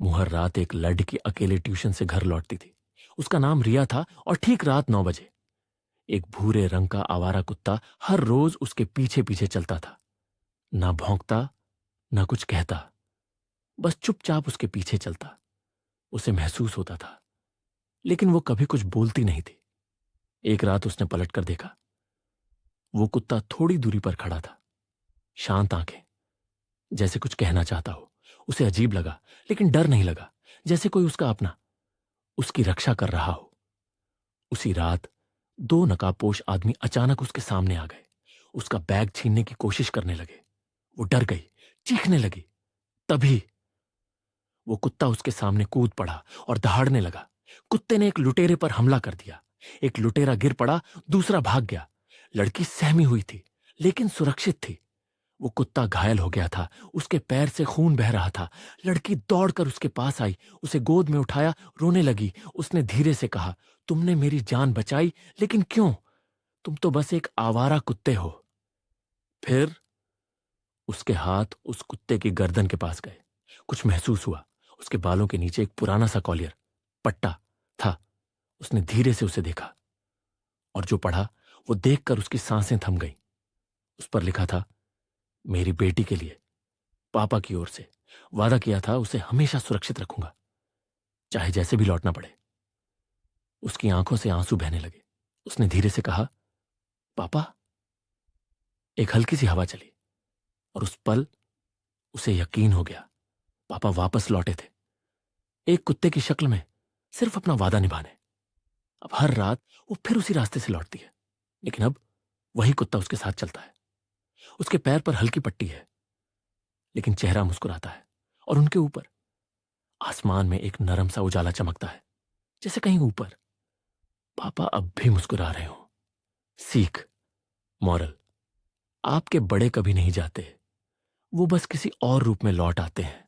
मुहर रात एक लड़की अकेले ट्यूशन से घर लौटती थी। उसका नाम रिया था और ठीक रात 9 बजे एक भूरे रंग का आवारा कुत्ता हर रोज उसके पीछे पीछे चलता था। ना भौंकता, ना कुछ कहता, बस चुपचाप उसके पीछे चलता। उसे महसूस होता था, लेकिन वो कभी कुछ बोलती नहीं थी। एक रात उसने पलट कर देखा। वो कुत्ता थोड़ी दूरी पर खड़ा था, शांत आंखें, जैसे कुछ कहना चाहता हो। उसे अजीब लगा, लेकिन डर नहीं लगा, जैसे कोई उसका अपना उसकी रक्षा कर रहा हो। उसी रात 2 नकाबपोश आदमी अचानक उसके सामने आ गए। उसका बैग छीनने की कोशिश करने लगे। वो डर गई, चीखने लगी। तभी वो कुत्ता उसके सामने कूद पड़ा और दहाड़ने लगा। कुत्ते ने एक लुटेरे पर हमला कर दिया। एक लुटेरा गिर पड़ा, दूसरा भाग गया। लड़की सहमी हुई थी, लेकिन सुरक्षित थी। वो कुत्ता घायल हो गया था, उसके पैर से खून बह रहा था। लड़की दौड़कर उसके पास आई, उसे गोद में उठाया, रोने लगी। उसने धीरे से कहा, तुमने मेरी जान बचाई, लेकिन क्यों? तुम तो बस एक आवारा कुत्ते हो। फिर उसके हाथ उस कुत्ते की गर्दन के पास गए। कुछ महसूस हुआ। उसके बालों के नीचे एक पुराना सा कॉलियर पट्टा था। उसने धीरे से उसे देखा और जो पढ़ा वो देखकर उसकी सांसें थम गईं। उस पर लिखा था, मेरी बेटी के लिए, पापा की ओर से। वादा किया था उसे हमेशा सुरक्षित रखूंगा, चाहे जैसे भी लौटना पड़े। उसकी आंखों से आंसू बहने लगे। उसने धीरे से कहा, पापा। एक हल्की सी हवा चली और उस पल उसे यकीन हो गया, पापा वापस लौटे थे, एक कुत्ते की शक्ल में, सिर्फ अपना वादा निभाने। अब हर रात वो फिर उसी रास्ते से लौटती है, लेकिन अब वही कुत्ता उसके साथ चलता है। उसके पैर पर हल्की पट्टी है, लेकिन चेहरा मुस्कुराता है। और उनके ऊपर आसमान में एक नरम सा उजाला चमकता है, जैसे कहीं ऊपर। पापा अब भी मुस्कुरा रहे हो। सीख, मॉरल, आपके बड़े कभी नहीं जाते, वो बस किसी और रूप में लौट आते हैं।